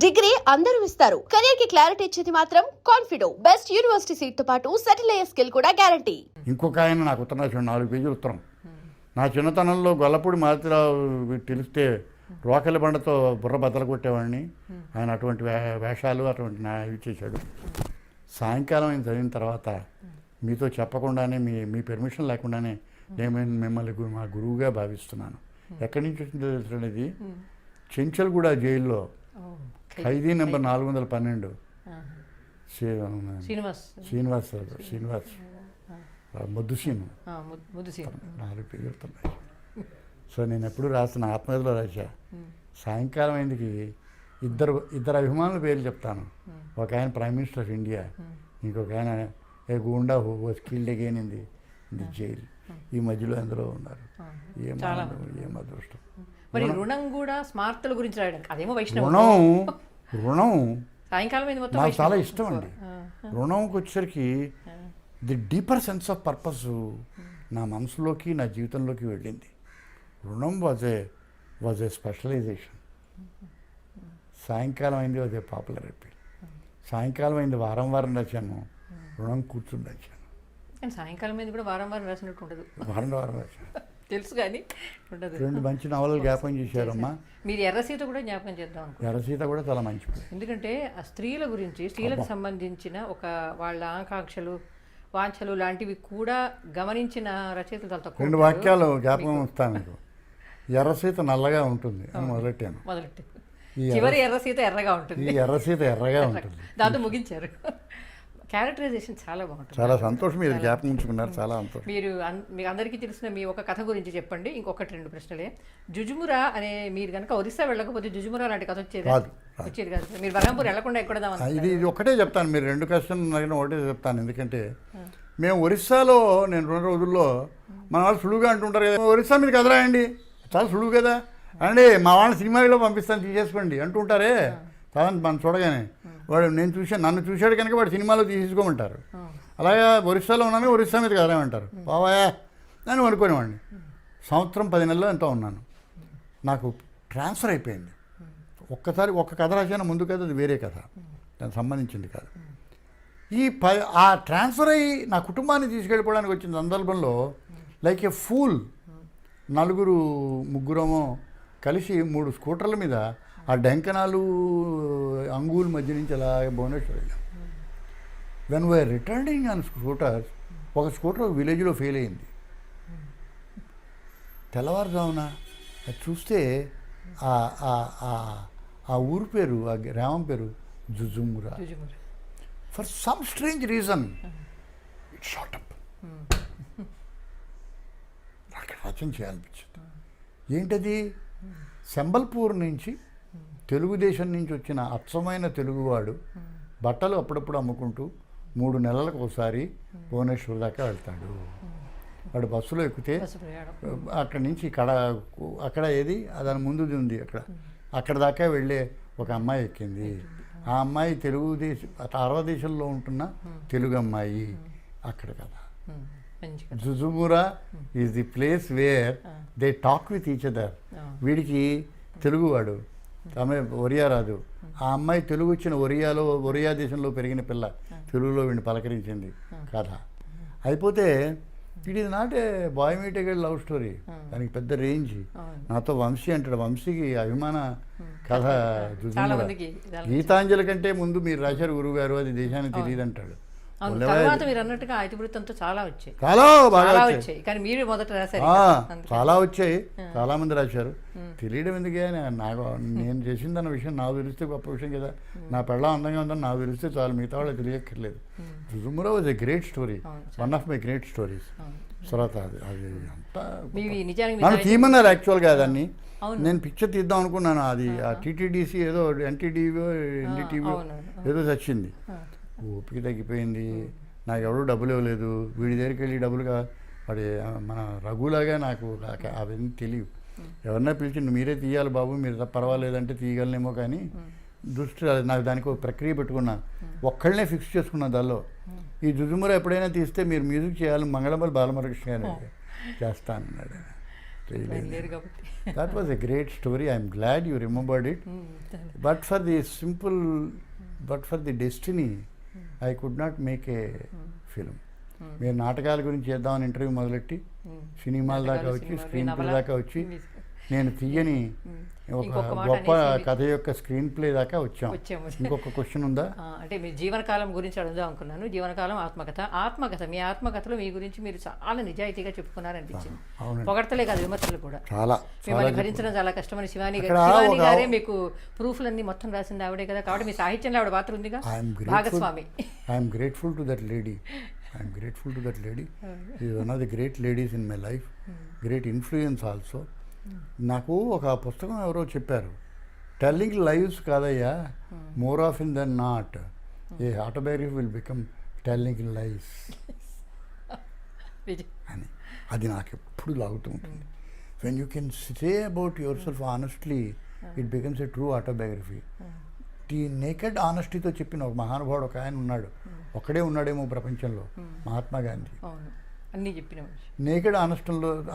Degree అందరూ ఇస్తారు. Career కి క్లారిటీ ఇచ్చేది మాత్రం కాన్ఫిడో. బెస్ట్ యూనివర్సిటీ సీట్ తో పాటు సెటిల్ అయ్యే స్కిల్ కూడా గ్యారంటీ. ఇంకొక ఆయన నాకు ఉత్తరం రాశాడు, 4 పేజీలు ఉత్తరం. నా చిన్నతనంలో గొల్లపూడి మారుతిరావు తెలిస్తే రోకలి బండతో బుర్ర బద్దలు కొట్టేవాడిని. ఆయన అటువంటి వేషాలు అటువంటి ఇవి చేశాడు. సాయంకాలం ఆయన చదివిన తర్వాత మీతో చెప్పకుండానే మీ పెర్మిషన్ లేకుండానే నేను మిమ్మల్ని మా గురువుగా భావిస్తున్నాను. ఎక్కడి నుంచి వచ్చిందో తెలుసుకునేది చెంచల్గూడ జైల్లో ఖైదీ నెంబర్ 412 శ్రీనివాస్ ముద్దుసీను 4 పేజీలు. సో నేను ఎప్పుడు రాసిన ఆత్మకథలో రాశా. సాయంకాలం అయిందికి ఇద్దరు అభిమానుల పేర్లు చెప్తాను. ఒక ఆయన ప్రైమ్ మినిస్టర్ ఆఫ్ ఇండియా, ఇంకొక ఆయన a goonda was killed again in the jail. ఈ మధ్యలో ఎందులో ఉన్నారు. ఏం అదృష్టం. మరి రుణం కూడా స్మార్తుల గురించి రాయడం అదేమో రుణం సాయంకాలం నాకు చాలా ఇష్టం అండి. రుణంకి వచ్చేసరికి the deeper sense of purpose నా మనసులోకి నా జీవితంలోకి వెళ్ళింది. రుణం వాజ్ ఏ స్పెషలైజేషన్. సాయంకాలం అయింది వాజ్ ఏ పాపులర్ అయిపోయింది. సాయంకాలం అయింది వారం రాశాను, రుణం కూర్చుని రాశాను. కానీ సాయంకాలం మీద కూడా వారం రాసినట్టు ఉండదు. వారం రాశాను తెలుసు కానీ ఉండదు. 2 మంచి నవలలు జ్ఞాపకం చేశారమ్మా. మీరు ఎర్రసీత కూడా జ్ఞాపకం చేద్దాం. ఎర్రసీత కూడా చాలా మంచి. ఎందుకంటే ఆ స్త్రీల గురించి, స్త్రీలకు సంబంధించిన వాళ్ళ ఆకాంక్షలు, వాంఛలు లాంటివి కూడా గమనించిన రచయితలు చాలా తక్కువ. 2 వాక్యాలు జ్ఞాపకం వస్తాను మీకు. ఎర్రసీత నల్లగా ఉంటుంది అని మొదలెట్టాను. చివరి ఎర్రసీత ఎర్రగా ఉంటుంది. ఈ ఎర్రసీత ఎర్రగా ఉంటుంది. దాంతో ముగించారు. క్యారెక్టరైజేషన్ చాలా బాగుంటుంది. చాలా సంతోషం. మీరు జ్ఞాపకం ఉంచుకున్నారు. చాలా సంతోషం. మీకు అందరికీ తెలిసిన మీ ఒక కథ గురించి చెప్పండి. ఇంకొకటి 2 ప్రశ్నలే. జుజుమురా అనే, మీరు కనుక ఒరిస్సా వెళ్ళకపోతే జుజుమురా లాంటి కథ వచ్చేది కాదు. మీరు బలంపూర్ వెళ్లకుండా ఎక్కడ ఇది ఒకటే చెప్తాను. మీరు 2 క్వశ్చన్లు అడిగిన ఒకటే చెప్తాను. ఎందుకంటే మేము ఒరిస్సాలో నేను 2 రోజుల్లో మన వాళ్ళు సులువుగా అంటుంటారు కదా, ఒరిస్సా మీద కథ రాయండి, చాలా సులువు కదా అండి, మా వాళ్ళని సినిమాలో పంపిస్తాను తీసేసుకోండి అంటుంటారే. కాదని మనం చూడగానే వాడు నన్ను చూశాడు కనుక వాడు సినిమాలో తీసుకోమంటారు. అలాగే ఒరిస్సాలో ఉన్నాను, ఒరిస్సా మీద కథ రాయమంటారు. బావాయా నేను అనుకునేవాడిని. సంవత్సరం 10 నెలల్లో ఎంతో ఉన్నాను. నాకు ట్రాన్స్ఫర్ అయిపోయింది. ఒక కథ రాసిన ముందు కథ అది వేరే కథ, దానికి సంబంధించింది కాదు. ఆ ట్రాన్స్ఫర్ అయ్యి నా కుటుంబాన్ని తీసుకెళ్ళిపోవడానికి వచ్చిన సందర్భంలో లైక్ ఏ ఫూల్ 4-3 కలిసి 3 స్కూటర్ల మీద ఆ డెంకనాలు అంగూల్ మధ్య నుంచి అలాగే భువనేశ్వర్ వెళ్ళాం. When we are returning on scooters, ఒక స్కూటర్ విలేజ్లో ఫెయిల్ అయింది. తెల్లవారుజామున అది చూస్తే ఆ ఊరు పేరు, ఆ గ్రామం పేరు Jujumura. For some strange reason it shot up. అక్కడ రచన చేయాలనిపించింది. ఏంటది? సంబల్పూర్ నుంచి, తెలుగుదేశం నుంచి వచ్చిన అచ్చమైన తెలుగువాడు బట్టలు అప్పుడప్పుడు అమ్ముకుంటూ 3 నెలలకు ఒకసారి భువనేశ్వర్ దాకా వెళ్తాడు. వాడు బస్సులో ఎక్కితే అక్కడి నుంచి అక్కడ ఏది దాని ముందుది ఉంది, అక్కడ దాకా వెళ్ళే ఒక అమ్మాయి ఎక్కింది. ఆ అమ్మాయి భారతదేశంలో ఉంటున్న తెలుగు అమ్మాయి. అక్కడ కదా Jujumura is the place where they talk with each other. వీడికి తెలుగువాడు, ఆమె ఒరియా రాదు. ఆ అమ్మాయి తెలుగు వచ్చిన ఒరియా దేశంలో పెరిగిన పిల్ల తెలుగులో వీడిని పలకరించింది కథ అయిపోతే. It is not a boy meeted love story, దానికి పెద్ద రేంజ్. నాతో వంశీ అంటాడు, వంశీకి అభిమాన కథ జుజుమురా. గీతాంజలి కంటే ముందు మీరు రాశారు గురువుగారు, అది దేశానికి తెలియదు అంటాడు. మీరు అన్నట్టుగా ఇతివృత్తంతో చాలా వచ్చాయి, చాలా బాగా వచ్చాయి. కానీ మీరు మొదట రాశారు. చాలా వచ్చాయి, చాలా మంది రాశారు. తెలియడం ఎందుకే, నేను చేసిందన్న విషయం నాకు తెలిస్తే గొప్ప విషయం కదా. నా పెళ్ళ అందంగా ఉందని నాకు తెలిస్తే చాలు, మిగతా వాళ్ళు తెలియక్కర్లేదు. Jujumura was a great story, one of my great stories. తర్వాత అది అంతా నన్ను తీయమన్నారు యాక్చువల్గా. దాన్ని నేను పిక్చర్ తీద్దాం అనుకున్నాను. అది ఆ టీటీడీసీ ఏదో ఎన్టీటీవీ ఎన్డీటీవీ ఏదో వచ్చింది. ఓపిక తగ్గిపోయింది. నాకు ఎవరు డబ్బులు ఇవ్వలేదు. వీడి దగ్గరికి వెళ్ళి డబ్బులుగా వాడి మన రఘులాగా నాకు అవన్నీ తెలియవు. ఎవరన్నా పిలిచి మీరే తీయాలి బాబు, మీరు పర్వాలేదంటే తీయగలనేమో, కానీ దృష్టి నాకు దానికి ఒక ప్రక్రియ పెట్టుకున్నా. ఒక్కళ్ళనే ఫిక్స్ చేసుకున్నా దానిలో. ఈ జుజుమురా ఎప్పుడైనా తీస్తే మీరు మ్యూజిక్ చేయాలి, మంగళంపల్లి బాలమురకృష్ణ గారు చేస్తానన్నాడు. చేయలేదు. లేరు కాబట్టి that was a great story. I'm glad you remembered it. But for the simple, but for the destiny I could not make a film. మీరు నాటకాల గురించి చేద్దామని ఇంటర్వ్యూ మొదలెట్టి సినిమాల దాకా వచ్చి స్క్రీన్ ప్లే దాకా వచ్చి నేను తీయని ఒక ఇంకొక మాట గొప్ప అనేసి కథ యొక్క స్క్రీన్ ప్లే దాకా వచ్చాము. ఇంకొక క్వశ్చన్ ఉందా? అంటే మీ జీవనకాలం గురించి అడుగుదాం అనుకున్నాను. జీవనకాలం ఆత్మకథ మీ ఆత్మకథలో మీ గురించి మీరు చాలా నిజాయితీగా చెప్పుకున్నారనిపించింది. అవునండి. పొగడతలే కాదు, విమర్శలు కూడా. చాలా మిమ్మల్ని భరించడం చాలా కష్టమని శివాని ఒక- గారే మీకు ప్రూఫ్లన్నీ మొత్తం రాసింది ఆవిడే కదా, కాబట్టి మీ సాహిత్యంలో ఆవిడ పాత్ర ఉందిగా, భాగస్వామి. I'm grateful to that lady. I'm grateful to that lady. Is one of the great ladies in my life. Great influence also. నాకు ఒక పుస్తకం ఎవరో చెప్పారు, టెల్లింగ్ లైవ్స్ కాదయ్యా, more of in then not a autobiography will become telling lives అని. అది నాకు ఎప్పుడు లాగుతూ ఉంటుంది. When you can say about your self honestly, it becomes a true autobiography. ఈ నేకెడ్ ఆనెస్టీతో చెప్పిన ఒక మహానుభావుడు ఒక ఆయన ఉన్నాడు, ఒక్కడే ఉన్నాడేమో ప్రపంచంలో, మహాత్మా గాంధీ. అవును, అన్నీ చెప్పిన మనిషి. నేకెడ్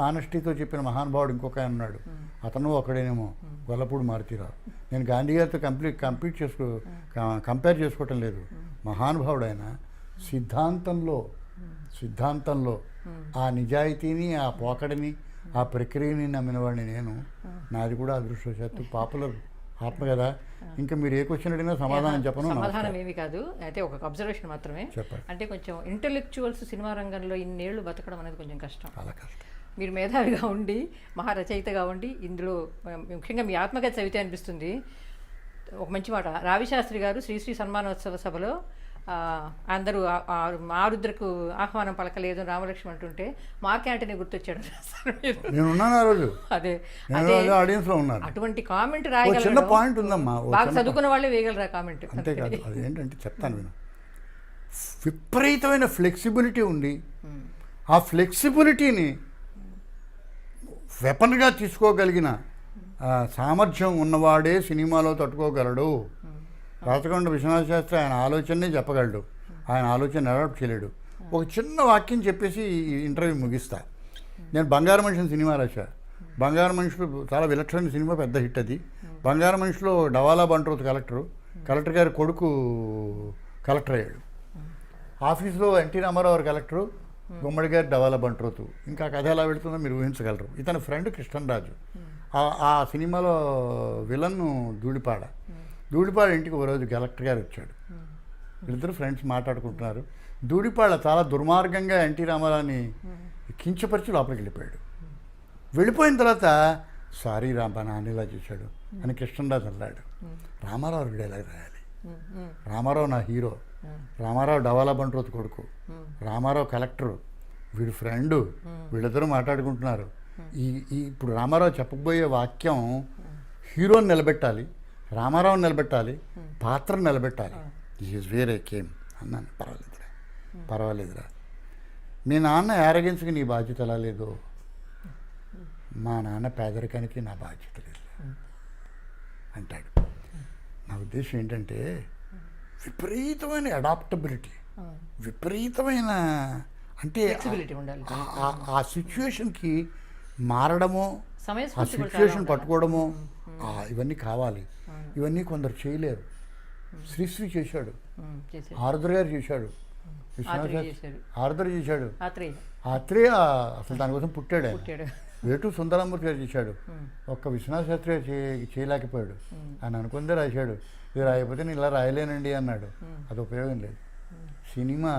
ఆనెస్టీతో చెప్పిన మహానుభావుడు ఇంకొక ఆయన ఉన్నాడు, అతను ఒకడేనేమో, గొల్లపూడి మారుతీరావు. నేను గాంధీ గారితో కంపేర్ చేసుకోవటం లేదు. మహానుభావుడు ఆయన. సిద్ధాంతంలో ఆ నిజాయితీని, ఆ పోకడిని, ఆ ప్రక్రియని నమ్మినవాడిని నేను. నాది కూడా అదృష్టవశాత్తు పాపులర్ ఆత్మ కదా. ఇంకా మీరు ఏ క్వశ్చన్ అడిగినా సమాధానం చెప్పను. సమాధానం ఏమి కాదు, అయితే ఒక అబ్జర్వేషన్ మాత్రమే. చెప్పండి. అంటే కొంచెం ఇంటెలెక్చువల్స్ సినిమా రంగంలో ఇన్నేళ్లు బతకడం అనేది కొంచెం కష్టం. చాలా కష్టం. మీరు మేధావిగా ఉండి, మహారచయితగా ఉండి, ఇందులో ముఖ్యంగా మీ ఆత్మకథ చదివితే అనిపిస్తుంది. ఒక మంచి మాట, రావిశాస్త్రి గారు శ్రీశ్రీ సన్మానోత్సవ సభలో అందరూ ఆరుద్రకు ఆహ్వానం పలకలేదు రామలక్ష్మి అంటుంటే మార్క్ యాంటనీ గుర్తొచ్చాడు. నేనున్నాను ఆ రోజు. అదే ఆడియన్స్ లో ఉన్నాను. అటువంటి కామెంట్ చిన్న రాయగలరు. పాయింట్ ఉందమ్మా, బాగా చదువుకున్న వాళ్ళే వేయగలరా కామెంట్. అంతేకాదు, అది ఏంటంటే చెప్తాను విను. విపరీతమైన ఫ్లెక్సిబిలిటీ ఉంది. ఆ ఫ్లెక్సిబిలిటీని వెపన్గా తీసుకోగలిగిన సామర్థ్యం ఉన్నవాడే సినిమాలో తట్టుకోగలడు. రాచకొండ విశ్వనాథ శాస్త్రి ఆయన ఆలోచననే చెప్పగలడు, ఆయన ఆలోచన అడాప్ట్ చేయలేడు. ఒక చిన్న వాక్యం చెప్పేసి ఈ ఇంటర్వ్యూ ముగిస్తా. నేను బంగారు మనిషిని సినిమా రాశా. బంగారు మనుషులు చాలా విలక్షణ సినిమా, పెద్ద హిట్ అది. బంగారు మనిషిలో డవాలా బంట్రోత్ కలెక్టర్ గారి కొడుకు కలెక్టర్ అయ్యాడు. ఆఫీస్లో ఎన్టీ రామారావు గారు కలెక్టరు, గుమ్మడి గారి డవాలా బంట్రోతు. ఇంకా కథ ఎలా వెళుతుందో మీరు ఊహించగలరు. ఇతని ఫ్రెండ్ కృష్ణరాజు. ఆ సినిమాలో విలన్ను ధూళిపాడ ఇంటికి ఒక రోజు కలెక్టర్ గారు వచ్చాడు. వీళ్ళిద్దరు ఫ్రెండ్స్ మాట్లాడుకుంటున్నారు. ధూళిపాడ చాలా దుర్మార్గంగా ఎన్టీ రామారావుని కించపరిచి లోపలికి వెళ్ళిపోయాడు. వెళ్ళిపోయిన తర్వాత సారీ రాంబా, నాన్న ఇలా చేశాడు అని కృష్ణరాజు అన్నాడు. రామారావు డైలాగ్ రాయాలి. రామారావు నా హీరో, రామారావు డవాలా బంట్రోత్ కొడుకు, రామారావు కలెక్టరు, వీడి ఫ్రెండు, వీళ్ళిద్దరూ మాట్లాడుకుంటున్నారు. ఇప్పుడు రామారావు చెప్పబోయే వాక్యం హీరోని నిలబెట్టాలి, రామారావుని నిలబెట్టాలి, పాత్రను నిలబెట్టాలి. This is where I came అన్నాను. పర్వాలేదురా, మీ నాన్న యారగెన్స్కి నీ బాధ్యత ఎలా లేదో, మా నాన్న పేదరికానికి నా బాధ్యత లేదు అంటాడు. నా ఉద్దేశం ఏంటంటే విపరీతమైన అడాప్టబిలిటీ, విపరీతమైన అంటే ఆ సిచ్యువేషన్కి మారడమో, ఆ సిచ్యువేషన్ పట్టుకోవడమో, ఇవన్నీ కావాలి. ఇవన్నీ కొందరు చేయలేరు. శ్రీశ్రీ చేశాడు, ఆరుద్ర గారు చేశాడు, ఆరుద్ర చేశాడు, ఆత్రేయ అసలు దానికోసం పుట్టాడు. వేటు సుందరమూర్తి గారు చేశాడు, ఒక్క విశ్వనాథ శాస్త్రి గారు చేయలేకపోయాడు. ఆయన అనుకుందే రాశాడు, ఇది రాయకపోతే నేను ఇలా రాయలేనండి అన్నాడు. అది ఉపయోగం లేదు. Cinema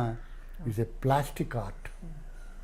is a plastic art.